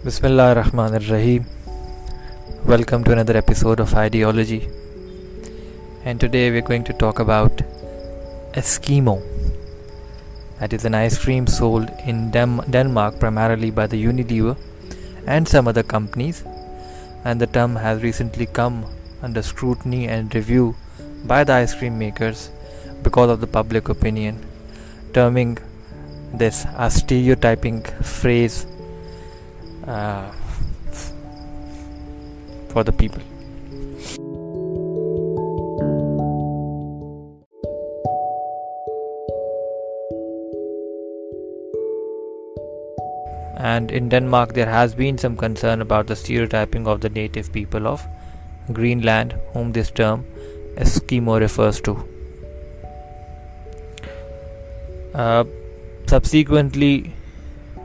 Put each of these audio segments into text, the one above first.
Bismillahirrahmanirrahim. Welcome to another episode of Ideology. And today we're going to talk about Eskimo. That is an ice cream sold in Denmark primarily by the Unilever and some other companies. And the term has recently come under scrutiny and review by the ice cream makers because of the public opinion, terming this a stereotyping phrase for the people. And in Denmark there has been some concern about the stereotyping of the native people of Greenland, whom this term Eskimo refers to. Subsequently,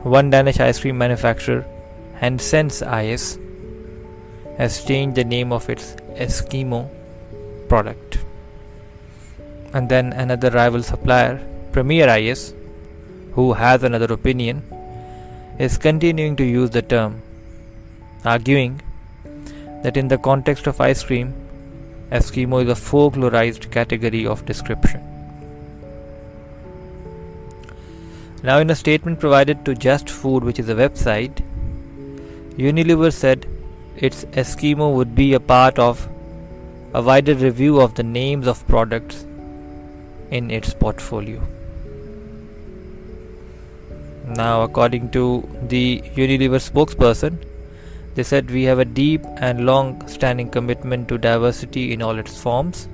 one Danish ice cream manufacturer, Hansen's IS, has changed the name of its Eskimo product. And then another rival supplier, Premier IS, who has another opinion, is continuing to use the term, arguing that in the context of ice cream, Eskimo is a folklorized category of description. Now, in a statement provided to Just Food, which is a website, Unilever said its Eskimo would be a part of a wider review of the names of products in its portfolio. Now, according to the Unilever spokesperson, they said we have a deep and long-standing commitment to diversity in all its forms,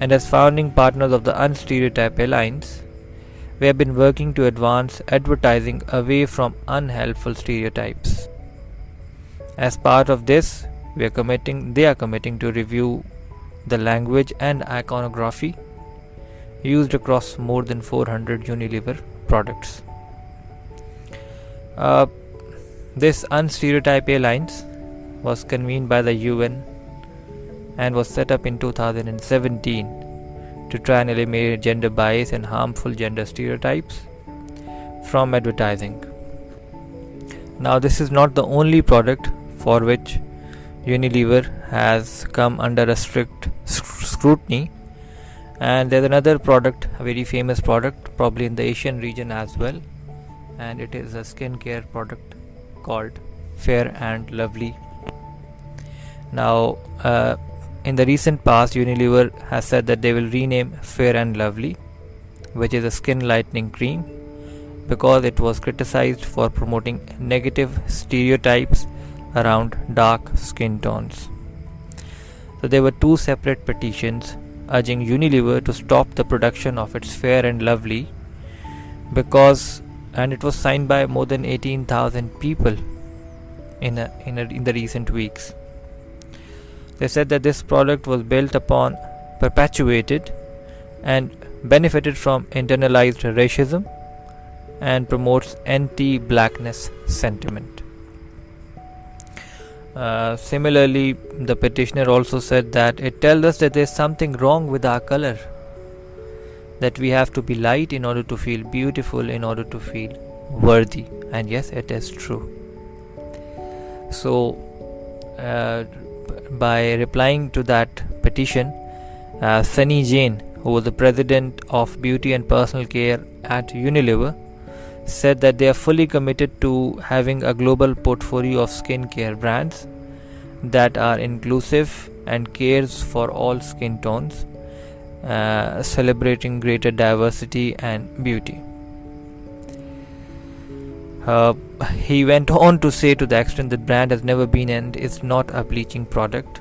and as founding partners of the Unstereotype Alliance, we have been working to advance advertising away from unhelpful stereotypes. As part of this, they are committing to review the language and iconography used across more than 400 Unilever products. This Unstereotype Alliance was convened by the UN and was set up in 2017 to try and eliminate gender bias and harmful gender stereotypes from advertising. Now, this is not the only product for which Unilever has come under a strict scrutiny, and there's another product, a very famous product, probably in the Asian region as well, and it is a skincare product called Fair and Lovely. Now, in the recent past, Unilever has said that they will rename Fair and Lovely, which is a skin lightening cream, because it was criticized for promoting negative stereotypes around dark skin tones. So there were two separate petitions urging Unilever to stop the production of its Fair and Lovely and it was signed by more than 18,000 people in the recent weeks. They said that this product was built upon, perpetuated, and benefited from internalized racism and promotes anti-blackness sentiment. Similarly, the petitioner also said that it tells us that there is something wrong with our color, that we have to be light in order to feel beautiful, in order to feel worthy. And yes, it is true. So, by replying to that petition, Sunny Jain, who was the president of beauty and personal care at Unilever, said that they are fully committed to having a global portfolio of skincare brands that are inclusive and cares for all skin tones, celebrating greater diversity and beauty. He went on to say, to the extent that brand has never been and is not a bleaching product.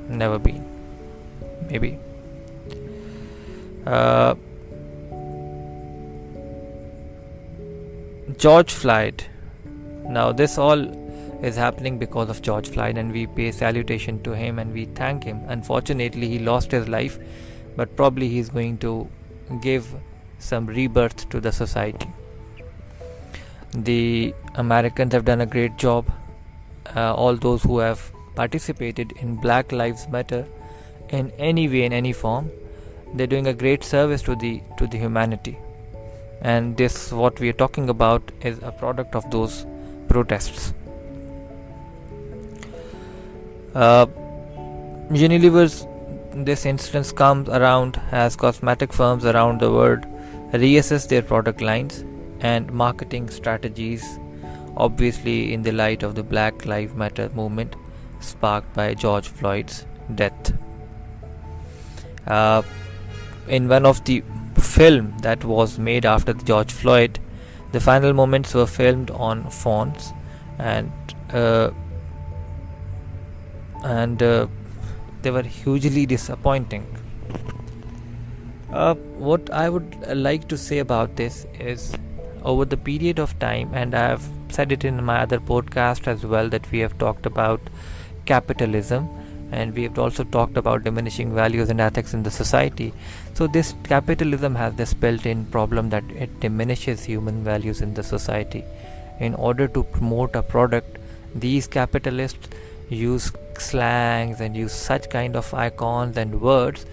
Never been. Maybe. George Floyd. Now, this all is happening because of George Floyd, and we pay salutation to him and we thank him. Unfortunately, he lost his life, but probably he's going to give some rebirth to the society. The Americans have done a great job. All those who have participated in BlackLivesMatter in any way, in any form, they're doing a great service to the humanity. And this, what we are talking about, is a product of those protests. Unilever's this instance comes around as cosmetic firms around the world reassess their product lines and marketing strategies, obviously in the light of the Black Lives Matter movement sparked by George Floyd's death. In one of the film that was made after the George Floyd, the final moments were filmed on phones, and they were hugely disappointing. What I would like to say about this is, over the period of time, and I have said it in my other podcast as well, that we have talked about capitalism, and we have also talked about diminishing values and ethics in the society. So this capitalism has this built-in problem that it diminishes human values in the society. In order to promote a product, these capitalists use slangs and use such kind of icons and words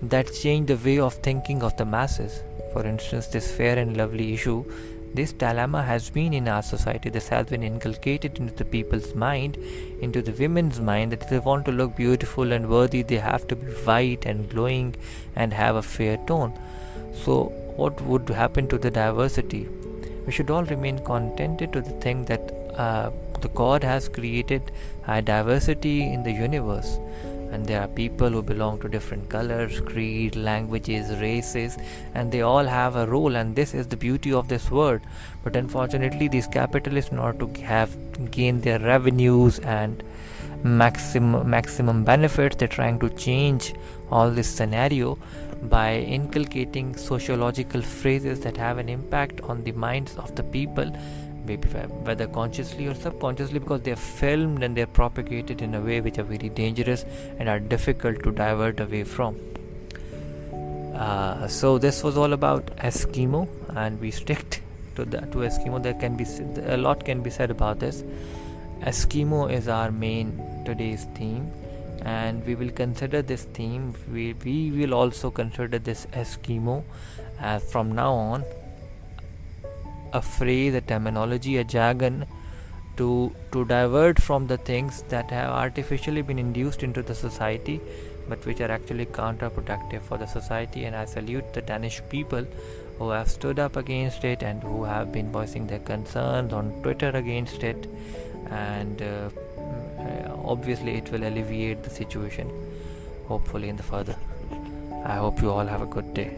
that change the way of thinking of the masses. For instance, this fair and lovely issue, this dilemma has been in our society. This has been inculcated into the people's mind, into the women's mind, that if they want to look beautiful and worthy, they have to be white and glowing and have a fair tone. So what would happen to the diversity? We should all remain contented to the thing that the God has created a diversity in the universe, and there are people who belong to different colors, creed, languages, races, and they all have a role, and this is the beauty of this world. But unfortunately, these capitalists, in order to gain their revenues and maximum benefits, they're trying to change all this scenario by inculcating sociological phrases that have an impact on the minds of the people, maybe whether consciously or subconsciously, because they are filmed and they are propagated in a way which are very dangerous and are difficult to divert away from. So this was all about Eskimo, and we stick to Eskimo. There can be a lot can be said about this. Eskimo is our main today's theme, and we will consider this theme. We will also consider this Eskimo as from now on a phrase, a terminology, a jargon to divert from the things that have artificially been induced into the society, but which are actually counterproductive for the society. And I salute the Danish people who have stood up against it and who have been voicing their concerns on Twitter against it, and obviously it will alleviate the situation, hopefully in the further. I hope you all have a good day.